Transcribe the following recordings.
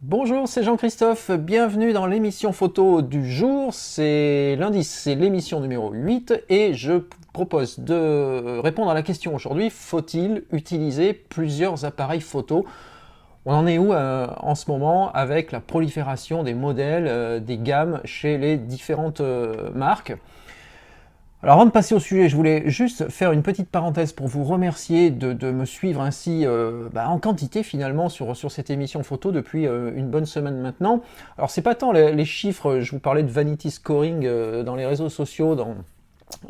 Bonjour, c'est Jean-Christophe, bienvenue dans l'émission photo du jour. C'est lundi, c'est l'émission numéro 8 et je propose de répondre à la question aujourd'hui, faut-il utiliser plusieurs appareils photo? On en est où en ce moment avec la prolifération des modèles, des gammes chez les différentes marques? Alors avant de passer au sujet, je voulais juste faire une petite parenthèse pour vous remercier de me suivre ainsi en quantité finalement sur cette émission photo depuis une bonne semaine maintenant. Alors c'est pas tant les chiffres, je vous parlais de vanity scoring dans les réseaux sociaux, dans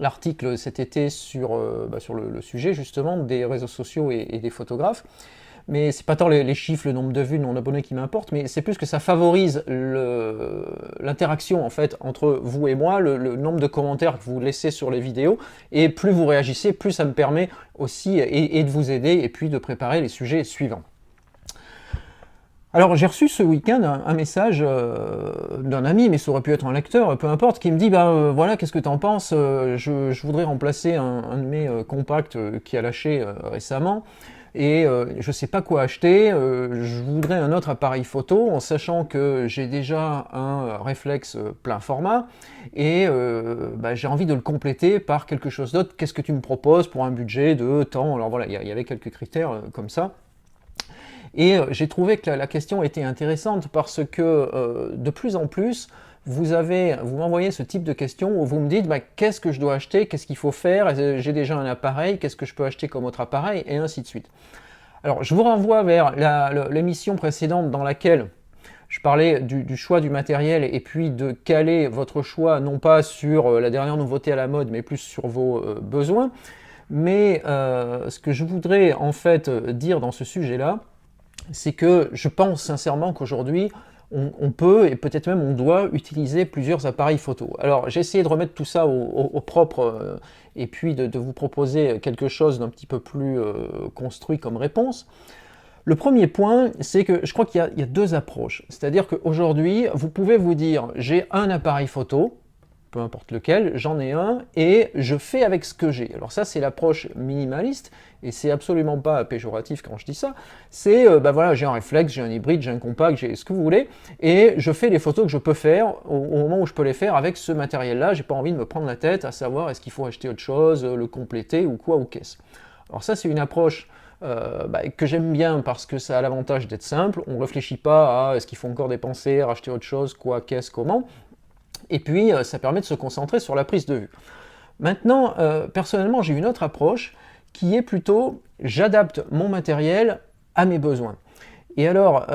l'article cet été sur le sujet justement des réseaux sociaux et des photographes. Mais c'est pas tant les chiffres, le nombre de vues, le nombre d'abonnés qui m'importe, mais c'est plus que ça favorise l'interaction en fait entre vous et moi, le nombre de commentaires que vous laissez sur les vidéos, et plus vous réagissez, plus ça me permet aussi et de vous aider et puis de préparer les sujets suivants. Alors j'ai reçu ce week-end un message d'un ami, mais ça aurait pu être un lecteur, peu importe, qui me dit voilà, qu'est-ce que t'en penses, je voudrais remplacer un de mes compacts qui a lâché récemment et je sais pas quoi acheter, je voudrais un autre appareil photo en sachant que j'ai déjà un réflexe plein format et j'ai envie de le compléter par quelque chose d'autre. Qu'est-ce que tu me proposes pour un budget de temps? Alors voilà, il y avait quelques critères comme ça. Et j'ai trouvé que la question était intéressante parce que de plus en plus, vous m'envoyez ce type de questions où vous me dites qu'est-ce que je dois acheter, qu'est-ce qu'il faut faire, j'ai déjà un appareil, qu'est-ce que je peux acheter comme autre appareil, et ainsi de suite. Alors je vous renvoie vers l'émission précédente dans laquelle je parlais du choix du matériel et puis de caler votre choix non pas sur la dernière nouveauté à la mode, mais plus sur vos besoins. Mais ce que je voudrais en fait dire dans ce sujet-là, c'est que je pense sincèrement qu'aujourd'hui, on peut et peut-être même on doit utiliser plusieurs appareils photo. Alors j'ai essayé de remettre tout ça au propre et puis de vous proposer quelque chose d'un petit peu plus construit comme réponse. Le premier point, c'est que je crois qu'il y a deux approches. C'est-à-dire qu'aujourd'hui, vous pouvez vous dire j'ai un appareil photo, peu importe lequel, j'en ai un et je fais avec ce que j'ai. Alors ça c'est l'approche minimaliste et c'est absolument pas péjoratif quand je dis ça. C'est voilà, j'ai un réflexe, j'ai un hybride, j'ai un compact, j'ai ce que vous voulez et je fais les photos que je peux faire au moment où je peux les faire avec ce matériel-là. J'ai pas envie de me prendre la tête à savoir est-ce qu'il faut acheter autre chose, le compléter ou quoi ou qu'est-ce. Alors ça c'est une approche que j'aime bien parce que ça a l'avantage d'être simple. On ne réfléchit pas à est-ce qu'il faut encore dépenser, racheter autre chose, quoi, qu'est-ce, comment. Et puis, ça permet de se concentrer sur la prise de vue. Maintenant, personnellement, j'ai une autre approche qui est plutôt j'adapte mon matériel à mes besoins. Et alors,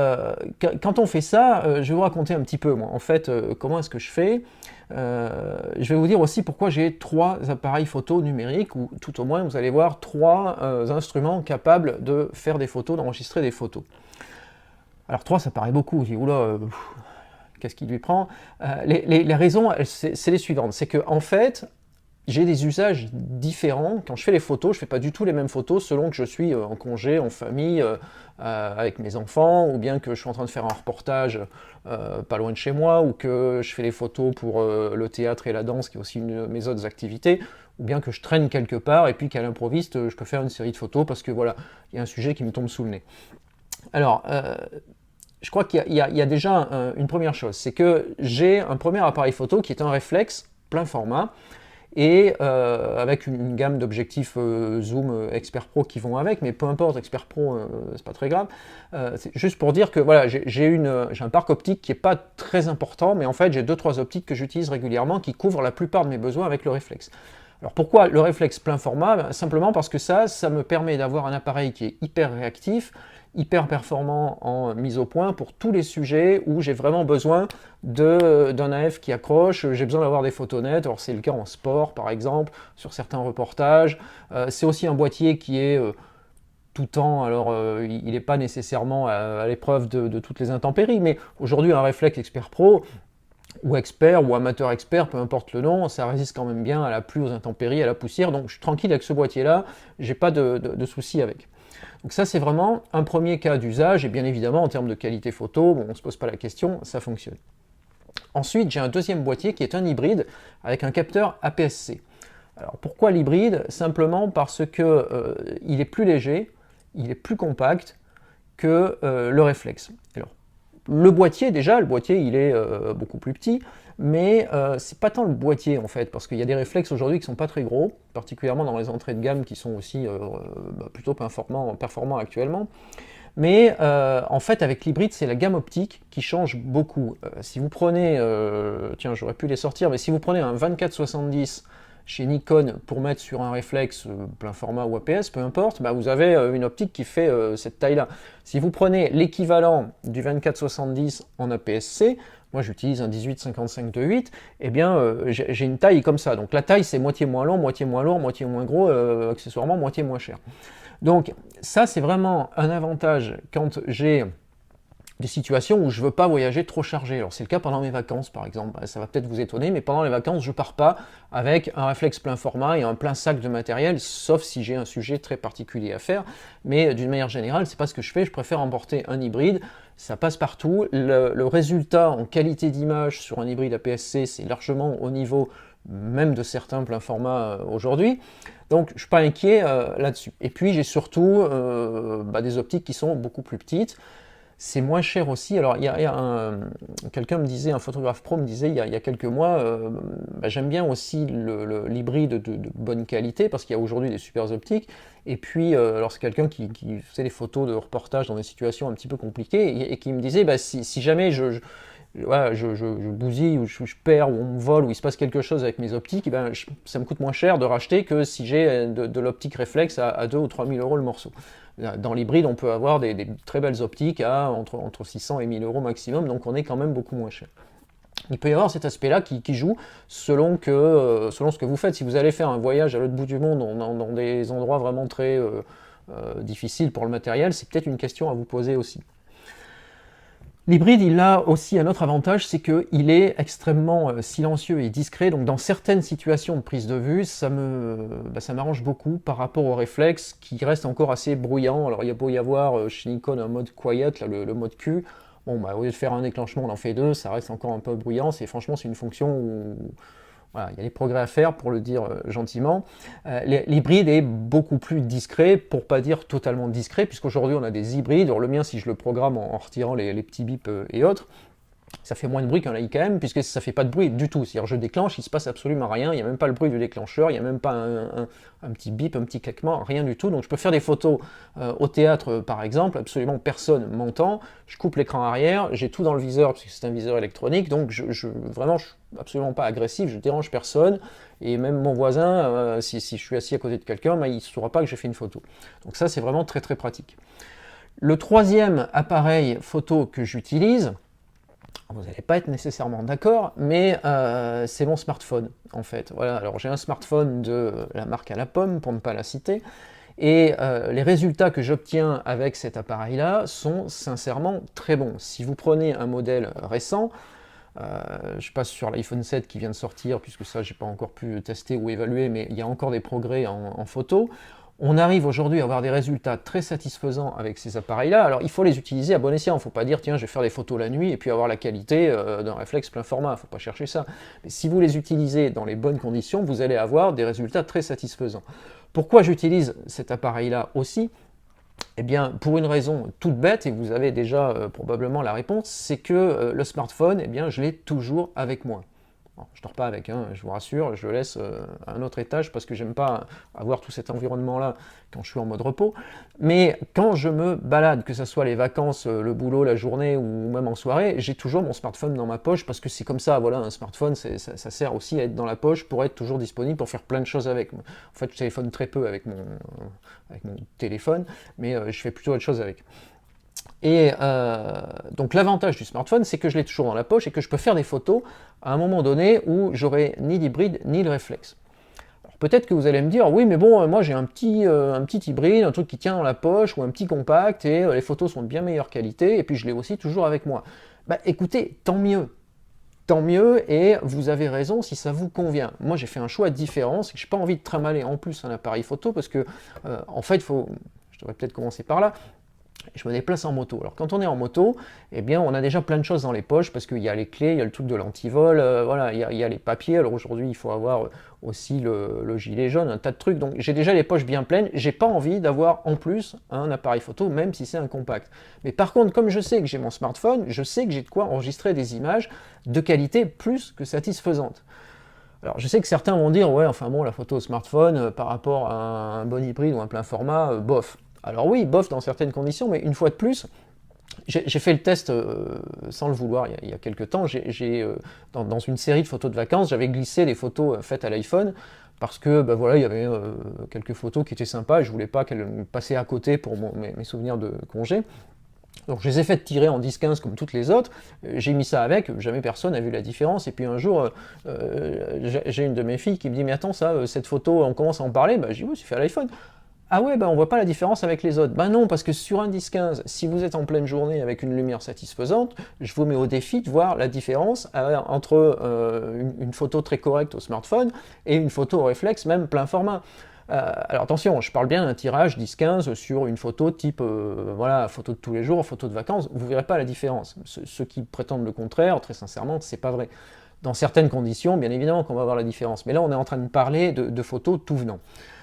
quand on fait ça, je vais vous raconter un petit peu, moi, en fait, comment est-ce que je fais. Je vais vous dire aussi pourquoi j'ai 3 appareils photo numériques, ou tout au moins, vous allez voir 3 instruments capables de faire des photos, d'enregistrer des photos. Alors 3, ça paraît beaucoup, je dis, oula, qu'est-ce qui lui prend? Les raisons, c'est les suivantes. C'est que en fait, j'ai des usages différents. Quand je fais les photos, je ne fais pas du tout les mêmes photos selon que je suis en congé, en famille, avec mes enfants, ou bien que je suis en train de faire un reportage pas loin de chez moi, ou que je fais les photos pour le théâtre et la danse, qui est aussi une de mes autres activités, ou bien que je traîne quelque part et puis qu'à l'improviste, je peux faire une série de photos parce que voilà, il y a un sujet qui me tombe sous le nez. Alors, je crois qu'il y a déjà une première chose, c'est que j'ai un premier appareil photo qui est un réflexe plein format et avec une gamme d'objectifs zoom expert pro qui vont avec, mais peu importe, expert pro c'est pas très grave. C'est juste pour dire que voilà, j'ai un parc optique qui est pas très important, mais en fait j'ai 2-3 optiques que j'utilise régulièrement qui couvrent la plupart de mes besoins avec le réflexe. Alors pourquoi le réflexe plein format? Simplement parce que ça me permet d'avoir un appareil qui est hyper réactif, hyper performant en mise au point pour tous les sujets où j'ai vraiment besoin d'un AF qui accroche, j'ai besoin d'avoir des photos nettes, alors c'est le cas en sport par exemple, sur certains reportages. C'est aussi un boîtier qui est tout temps, alors il n'est pas nécessairement à l'épreuve de toutes les intempéries, mais aujourd'hui un réflexe Expert Pro, ou expert, ou amateur expert, peu importe le nom, ça résiste quand même bien à la pluie, aux intempéries, à la poussière, donc je suis tranquille avec ce boîtier-là, j'ai pas de soucis avec. Donc ça c'est vraiment un premier cas d'usage, et bien évidemment en termes de qualité photo, bon, on ne se pose pas la question, ça fonctionne. Ensuite j'ai un deuxième boîtier qui est un hybride avec un capteur APS-C. Alors pourquoi l'hybride? Simplement parce que il est plus léger, il est plus compact que le réflexe. Alors Le boîtier, déjà, le boîtier, il est beaucoup plus petit, mais c'est pas tant le boîtier, en fait, parce qu'il y a des réflexes aujourd'hui qui sont pas très gros, particulièrement dans les entrées de gamme qui sont aussi plutôt performants actuellement. Mais en fait, avec l'hybride, c'est la gamme optique qui change beaucoup. Si vous prenez, tiens, j'aurais pu les sortir, mais si vous prenez un 24-70 chez Nikon pour mettre sur un réflexe plein format ou APS, peu importe, bah vous avez une optique qui fait cette taille-là. Si vous prenez l'équivalent du 24-70 en APS-C, moi j'utilise un 18-55-2.8, eh bien j'ai une taille comme ça. Donc la taille c'est moitié moins long, moitié moins lourd, moitié moins gros, accessoirement moitié moins cher. Donc ça c'est vraiment un avantage quand j'ai des situations où je ne veux pas voyager trop chargé. Alors c'est le cas pendant mes vacances par exemple, ça va peut-être vous étonner, mais pendant les vacances je ne pars pas avec un réflexe plein format et un plein sac de matériel, sauf si j'ai un sujet très particulier à faire, mais d'une manière générale c'est pas ce que je fais, je préfère emporter un hybride, ça passe partout, le résultat en qualité d'image sur un hybride APS-C c'est largement au niveau même de certains plein format aujourd'hui, donc je ne suis pas inquiet là-dessus. Et puis j'ai surtout des optiques qui sont beaucoup plus petites. C'est moins cher aussi. Alors, quelqu'un me disait, un photographe pro me disait il y a quelques mois, j'aime bien aussi l'hybride de bonne qualité parce qu'il y a aujourd'hui des super optiques. Et puis, alors c'est quelqu'un qui faisait des photos de reportage dans des situations un petit peu compliquées et qui me disait si jamais je bousille ou je perds ou on me vole ou il se passe quelque chose avec mes optiques, ça me coûte moins cher de racheter que si j'ai de l'optique réflexe à 2 ou 3 000 euros le morceau. Dans l'hybride, on peut avoir des très belles optiques à entre 600 et 1000 euros maximum, donc on est quand même beaucoup moins cher. Il peut y avoir cet aspect-là qui joue selon ce que vous faites. Si vous allez faire un voyage à l'autre bout du monde dans des endroits vraiment très difficiles pour le matériel, c'est peut-être une question à vous poser aussi. L'hybride, il a aussi un autre avantage, c'est qu'il est extrêmement silencieux et discret, donc dans certaines situations de prise de vue, ça m'arrange beaucoup par rapport au réflexe qui reste encore assez bruyant. Alors il y a beau y avoir chez Nikon un mode quiet, là, le mode Q, bon, au lieu de faire un déclenchement, on en fait deux, ça reste encore un peu bruyant, franchement c'est une fonction où voilà, il y a des progrès à faire pour le dire gentiment. L'hybride est beaucoup plus discret, pour pas dire totalement discret, puisqu'aujourd'hui on a des hybrides. Alors le mien, si je le programme en retirant les petits bips et autres, ça fait moins de bruit qu'un Leica-M, puisque ça fait pas de bruit du tout. C'est-à-dire je déclenche, il se passe absolument rien, il n'y a même pas le bruit du déclencheur, il n'y a même pas un petit bip, un petit claquement, rien du tout. Donc je peux faire des photos au théâtre par exemple, absolument personne m'entend, je coupe l'écran arrière, j'ai tout dans le viseur, puisque c'est un viseur électronique, donc vraiment je suis absolument pas agressif, je dérange personne, et même mon voisin, si je suis assis à côté de quelqu'un, il ne saura pas que j'ai fait une photo. Donc ça c'est vraiment très très pratique. Le troisième appareil photo que j'utilise, vous n'allez pas être nécessairement d'accord, mais c'est mon smartphone en fait. Voilà, alors j'ai un smartphone de la marque à la pomme, pour ne pas la citer, et les résultats que j'obtiens avec cet appareil-là sont sincèrement très bons. Si vous prenez un modèle récent, je passe sur l'iPhone 7 qui vient de sortir, puisque ça j'ai pas encore pu tester ou évaluer, mais il y a encore des progrès en photo. On arrive aujourd'hui à avoir des résultats très satisfaisants avec ces appareils-là. Alors il faut les utiliser à bon escient, il ne faut pas dire tiens je vais faire des photos la nuit et puis avoir la qualité d'un réflexe plein format, il ne faut pas chercher ça. Mais si vous les utilisez dans les bonnes conditions, vous allez avoir des résultats très satisfaisants. Pourquoi j'utilise cet appareil-là aussi ? Eh bien, pour une raison toute bête, et vous avez déjà probablement la réponse, c'est que le smartphone, eh bien, je l'ai toujours avec moi. Bon, je ne dors pas avec, je vous rassure, je le laisse à un autre étage parce que j'aime pas avoir tout cet environnement-là quand je suis en mode repos. Mais quand je me balade, que ce soit les vacances, le boulot, la journée ou même en soirée, j'ai toujours mon smartphone dans ma poche parce que c'est comme ça, voilà, un smartphone, ça sert aussi à être dans la poche pour être toujours disponible, pour faire plein de choses avec. En fait, je téléphone très peu avec mon téléphone, mais je fais plutôt autre chose avec. Et donc l'avantage du smartphone, c'est que je l'ai toujours dans la poche et que je peux faire des photos à un moment donné où j'aurai ni l'hybride ni le réflexe. Alors peut-être que vous allez me dire, oui mais bon, moi j'ai un petit hybride, un truc qui tient dans la poche ou un petit compact et les photos sont de bien meilleure qualité et puis je l'ai aussi toujours avec moi. Bah écoutez, tant mieux et vous avez raison si ça vous convient. Moi j'ai fait un choix différent, c'est que je n'ai pas envie de trimballer en plus un appareil photo parce que en fait je devrais peut-être commencer par là. Je me déplace en moto. Alors quand on est en moto, eh bien on a déjà plein de choses dans les poches parce qu'il y a les clés, il y a le truc de l'antivol, voilà, il y a les papiers. Alors aujourd'hui il faut avoir aussi le gilet jaune, un tas de trucs. Donc j'ai déjà les poches bien pleines. J'ai pas envie d'avoir en plus un appareil photo, même si c'est un compact. Mais par contre, comme je sais que j'ai mon smartphone, je sais que j'ai de quoi enregistrer des images de qualité plus que satisfaisante. Alors je sais que certains vont dire, ouais, enfin bon, la photo au smartphone par rapport à un bon hybride ou un plein format, bof. Alors oui, bof dans certaines conditions, mais une fois de plus, j'ai fait le test sans le vouloir il y a quelques temps. Dans une série de photos de vacances, j'avais glissé des photos faites à l'iPhone parce que bah, voilà, il y avait quelques photos qui étaient sympas et je voulais pas qu'elles me passaient à côté pour mes souvenirs de congé. Donc je les ai faites tirer en 10-15 comme toutes les autres, j'ai mis ça avec, jamais personne n'a vu la différence, et puis un jour, j'ai une de mes filles qui me dit « Mais attends, ça, cette photo, on commence à en parler ?» Bah, je dis « Oui, c'est fait à l'iPhone. » Ah ouais, bah on voit pas la différence avec les autres. Bah non, parce que sur un 10-15, si vous êtes en pleine journée avec une lumière satisfaisante, je vous mets au défi de voir la différence entre une photo très correcte au smartphone et une photo au réflexe, même plein format. Alors attention, je parle bien d'un tirage 10-15 sur une photo type, voilà, photo de tous les jours, photo de vacances, vous ne verrez pas la différence. Ceux qui prétendent le contraire, très sincèrement, c'est pas vrai. Dans certaines conditions, bien évidemment qu'on va voir la différence, mais là on est en train de parler de photos tout venant.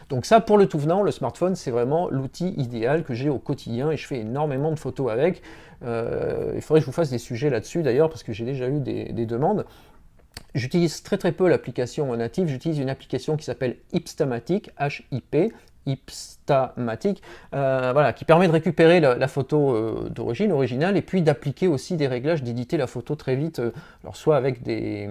Donc ça, pour le tout venant, le smartphone, c'est vraiment l'outil idéal que j'ai au quotidien et je fais énormément de photos avec. Il faudrait que je vous fasse des sujets là-dessus d'ailleurs, parce que j'ai déjà eu des demandes. J'utilise très très peu l'application native, j'utilise une application qui s'appelle Hipstamatic, H-I-P, Hipstamatic, voilà, qui permet de récupérer la photo d'origine, originale, et puis d'appliquer aussi des réglages, d'éditer la photo très vite, alors soit avec des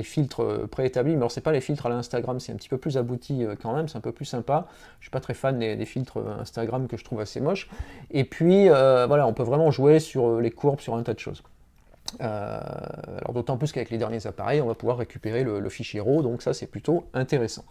filtres préétablis, mais alors c'est pas les filtres à l'Instagram, c'est un petit peu plus abouti quand même, c'est un peu plus sympa. Je suis pas très fan des filtres Instagram que je trouve assez moches. Et puis voilà, on peut vraiment jouer sur les courbes, sur un tas de choses. Alors d'autant plus qu'avec les derniers appareils, on va pouvoir récupérer le fichier RAW, donc ça c'est plutôt intéressant.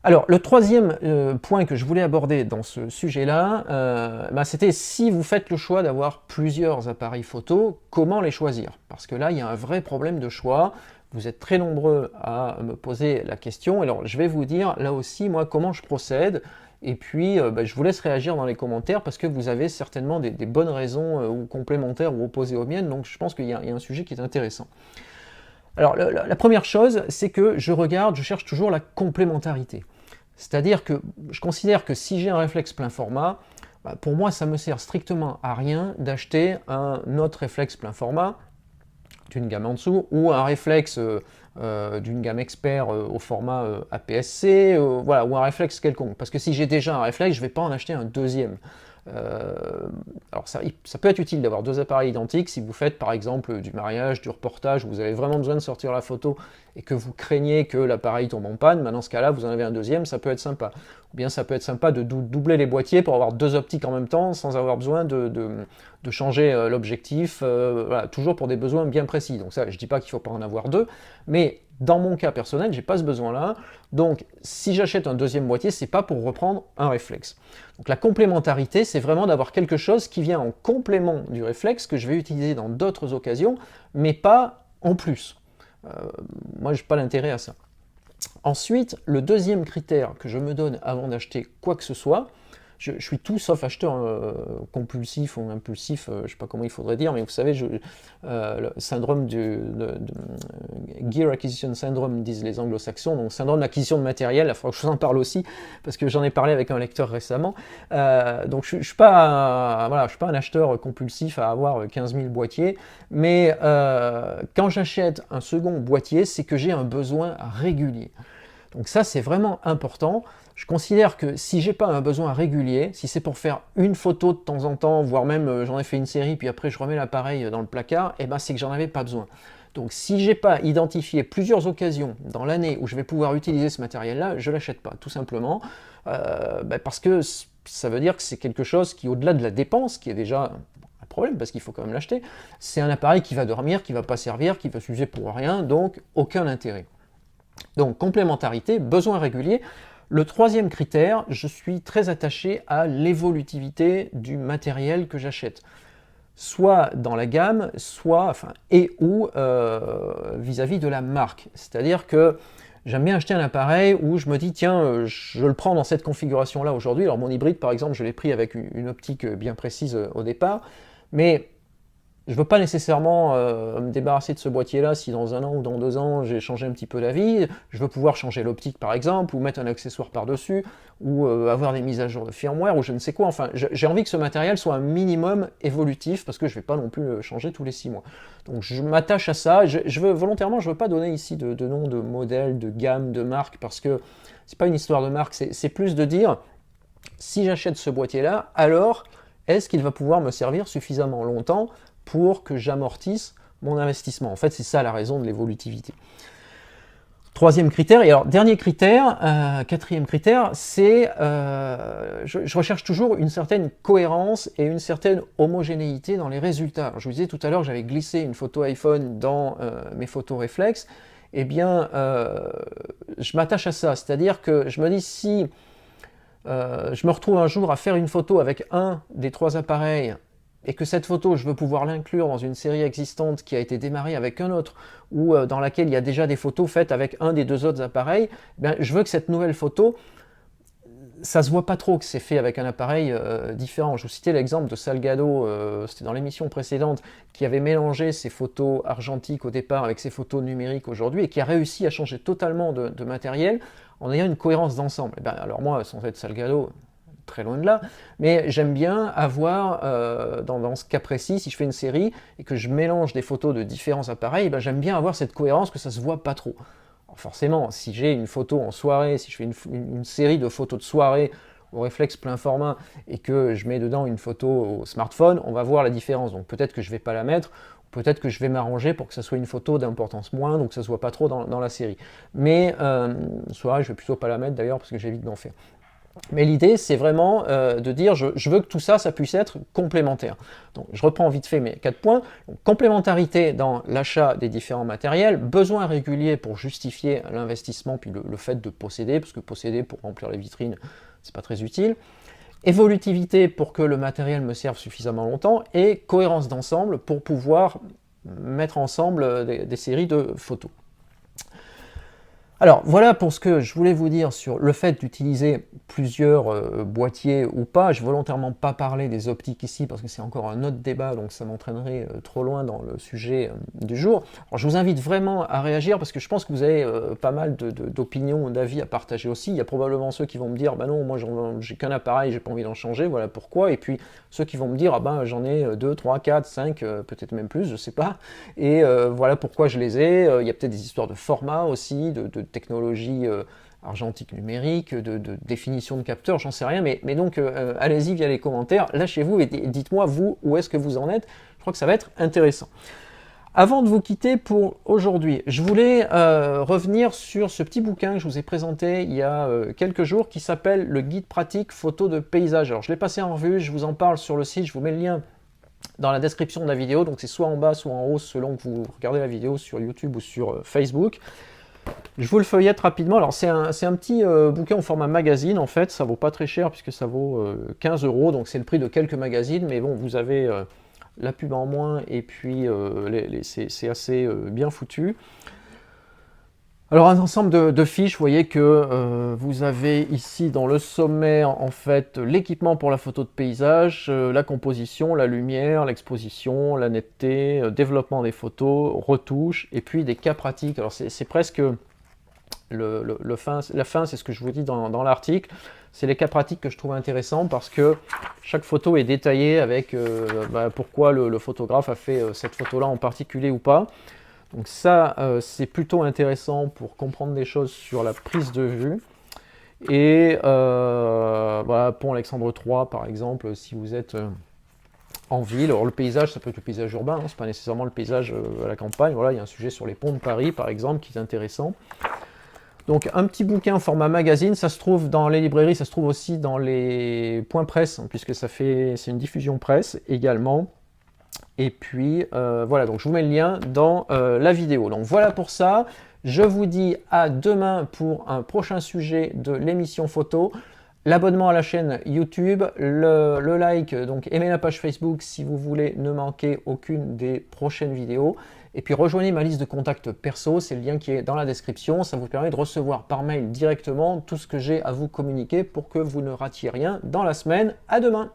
Alors le troisième point que je voulais aborder dans ce sujet-là, c'était si vous faites le choix d'avoir plusieurs appareils photo, comment les choisir? Parce que là il y a un vrai problème de choix. Vous êtes très nombreux à me poser la question, alors je vais vous dire là aussi moi comment je procède. Et puis, je vous laisse réagir dans les commentaires parce que vous avez certainement des bonnes raisons ou complémentaires ou opposées aux miennes, donc je pense qu'il y a un sujet qui est intéressant. Alors, la première chose, c'est que je cherche toujours la complémentarité. C'est-à-dire que je considère que si j'ai un réflexe plein format, pour moi, ça me sert strictement à rien d'acheter un autre réflexe plein format d'une gamme en dessous ou un réflexe d'une gamme expert au format APS-C, voilà, ou un réflexe quelconque. Parce que si j'ai déjà un réflexe, je ne vais pas en acheter un deuxième. Alors ça peut être utile d'avoir deux appareils identiques si vous faites par exemple du mariage, du reportage, où vous avez vraiment besoin de sortir la photo et que vous craignez que l'appareil tombe en panne, dans ce cas-là vous en avez un deuxième, ça peut être sympa. Ou bien ça peut être sympa de doubler les boîtiers pour avoir deux optiques en même temps sans avoir besoin de changer l'objectif, voilà, toujours pour des besoins bien précis. Donc ça, je ne dis pas qu'il ne faut pas en avoir deux, mais dans mon cas personnel, j'ai pas ce besoin-là, donc si j'achète un deuxième boîtier, c'est pas pour reprendre un réflexe. Donc la complémentarité, c'est vraiment d'avoir quelque chose qui vient en complément du réflexe que je vais utiliser dans d'autres occasions, mais pas en plus. Moi, je n'ai pas l'intérêt à ça. Ensuite, le deuxième critère que je me donne avant d'acheter quoi que ce soit, je suis tout sauf acheteur compulsif ou impulsif, je ne sais pas comment il faudrait dire, mais vous savez, le syndrome Gear Acquisition Syndrome, disent les anglo-saxons, donc syndrome d'acquisition de matériel, il faudra que je vous en parle aussi, parce que j'en ai parlé avec un lecteur récemment. Donc je ne suis pas, voilà, je suis pas un acheteur compulsif à avoir 15 000 boîtiers, mais quand j'achète un second boîtier, c'est que j'ai un besoin régulier. Donc ça, c'est vraiment important. Je considère que si j'ai pas un besoin régulier, si c'est pour faire une photo de temps en temps, voire même j'en ai fait une série, puis après je remets l'appareil dans le placard, et ben c'est que j'en avais pas besoin. Donc si j'ai pas identifié plusieurs occasions dans l'année où je vais pouvoir utiliser ce matériel-là, je l'achète pas, tout simplement, parce que ça veut dire que c'est quelque chose qui, au-delà de la dépense, qui est déjà un problème, parce qu'il faut quand même l'acheter, c'est un appareil qui va dormir, qui va pas servir, qui va s'user pour rien, donc aucun intérêt. Donc complémentarité, besoin régulier. Le troisième critère, je suis très attaché à l'évolutivité du matériel que j'achète. Soit dans la gamme, soit, enfin, et ou vis-à-vis de la marque. C'est-à-dire que j'aime bien acheter un appareil où je me dis, tiens, je le prends dans cette configuration-là aujourd'hui. Alors mon hybride, par exemple, je l'ai pris avec une optique bien précise au départ, mais je ne veux pas nécessairement me débarrasser de ce boîtier-là si dans 1 an ou dans 2 ans j'ai changé un petit peu d'avis. Je veux pouvoir changer l'optique par exemple, ou mettre un accessoire par-dessus, ou avoir des mises à jour de firmware, ou je ne sais quoi. Enfin, j'ai envie que ce matériel soit un minimum évolutif, parce que je ne vais pas non plus le changer tous les 6 mois. Donc je m'attache à ça. Volontairement, je ne veux pas donner ici de nom de modèle, de gamme, de marque, parce que c'est pas une histoire de marque, c'est plus de dire, si j'achète ce boîtier-là, alors est-ce qu'il va pouvoir me servir suffisamment longtemps pour que j'amortisse mon investissement. En fait, c'est ça la raison de l'évolutivité. Troisième critère, et alors dernier critère, quatrième critère, c'est je recherche toujours une certaine cohérence et une certaine homogénéité dans les résultats. Alors, je vous disais tout à l'heure que j'avais glissé une photo iPhone dans mes photos réflexes. Eh bien, je m'attache à ça, c'est-à-dire que je me dis si je me retrouve un jour à faire une photo avec un des 3 appareils et que cette photo, je veux pouvoir l'inclure dans une série existante qui a été démarrée avec un autre, ou dans laquelle il y a déjà des photos faites avec un des 2 autres appareils, bien, je veux que cette nouvelle photo, ça se voit pas trop que c'est fait avec un appareil différent. Je vous citais l'exemple de Salgado, c'était dans l'émission précédente, qui avait mélangé ses photos argentiques au départ avec ses photos numériques aujourd'hui, et qui a réussi à changer totalement de matériel en ayant une cohérence d'ensemble. Et bien, alors moi, sans être Salgado, très loin de là, mais j'aime bien avoir, dans ce cas précis, si je fais une série et que je mélange des photos de différents appareils, ben j'aime bien avoir cette cohérence, que ça se voit pas trop. Alors forcément, si j'ai une photo en soirée, si je fais une série de photos de soirée au réflexe plein format et que je mets dedans une photo au smartphone, on va voir la différence. Donc peut-être que je vais pas la mettre, peut-être que je vais m'arranger pour que ça soit une photo d'importance moindre, donc que ça se voit pas trop dans la série. Mais soirée, je vais plutôt pas la mettre d'ailleurs parce que j'évite d'en faire. Mais l'idée, c'est vraiment de dire, je veux que tout ça, ça puisse être complémentaire. Donc, je reprends vite fait mes 4 points. Donc, complémentarité dans l'achat des différents matériels, besoin régulier pour justifier l'investissement, puis le fait de posséder, parce que posséder pour remplir les vitrines, c'est pas très utile. Évolutivité pour que le matériel me serve suffisamment longtemps, et cohérence d'ensemble pour pouvoir mettre ensemble des séries de photos. Alors voilà pour ce que je voulais vous dire sur le fait d'utiliser plusieurs boîtiers ou pas. Je ne vais volontairement pas parler des optiques ici parce que c'est encore un autre débat, donc ça m'entraînerait trop loin dans le sujet du jour. Alors je vous invite vraiment à réagir parce que je pense que vous avez pas mal d'opinions, d'avis à partager aussi. Il y a probablement ceux qui vont me dire bah non, moi j'ai qu'un appareil, j'ai pas envie d'en changer, voilà pourquoi. Et puis ceux qui vont me dire ah ben j'en ai 2, 3, 4, 5, peut-être même plus, je sais pas. Et voilà pourquoi je les ai. Il y a peut-être des histoires de format aussi, de technologie argentique numérique, de définition de capteur, j'en sais rien, mais donc allez-y via les commentaires, lâchez-vous et dites-moi vous où est-ce que vous en êtes, je crois que ça va être intéressant. Avant de vous quitter pour aujourd'hui, je voulais revenir sur ce petit bouquin que je vous ai présenté il y a quelques jours qui s'appelle le guide pratique photo de paysage. Alors je l'ai passé en revue, je vous en parle sur le site, je vous mets le lien dans la description de la vidéo, donc c'est soit en bas soit en haut selon que vous regardez la vidéo sur YouTube ou sur Facebook. Je vous le feuillette rapidement. Alors c'est un petit bouquin au format magazine en fait, ça vaut pas très cher puisque ça vaut 15 €, donc c'est le prix de quelques magazines, mais bon vous avez la pub en moins et puis c'est assez bien foutu. Alors un ensemble de fiches, vous voyez que vous avez ici dans le sommaire en fait l'équipement pour la photo de paysage, la composition, la lumière, l'exposition, la netteté, développement des photos, retouches, et puis des cas pratiques. Alors c'est presque la fin, c'est ce que je vous dis dans l'article, c'est les cas pratiques que je trouve intéressants parce que chaque photo est détaillée avec pourquoi le photographe a fait cette photo-là en particulier ou pas. Donc ça, c'est plutôt intéressant pour comprendre des choses sur la prise de vue. Et voilà, pont Alexandre III, par exemple, si vous êtes en ville. Alors le paysage, ça peut être le paysage urbain, hein, c'est pas nécessairement le paysage à la campagne. Voilà, il y a un sujet sur les ponts de Paris, par exemple, qui est intéressant. Donc un petit bouquin format magazine, ça se trouve dans les librairies, ça se trouve aussi dans les points presse, hein, puisque c'est une diffusion presse également. Et puis voilà, donc je vous mets le lien dans la vidéo. Donc voilà pour ça, je vous dis à demain pour un prochain sujet de l'émission photo. l'abonnement à la chaîne YouTube, le like, donc aimez la page Facebook si vous voulez ne manquer aucune des prochaines vidéos. Et puis rejoignez ma liste de contacts perso, c'est le lien qui est dans la description. Ça vous permet de recevoir par mail directement tout ce que j'ai à vous communiquer pour que vous ne ratiez rien dans la semaine. À demain!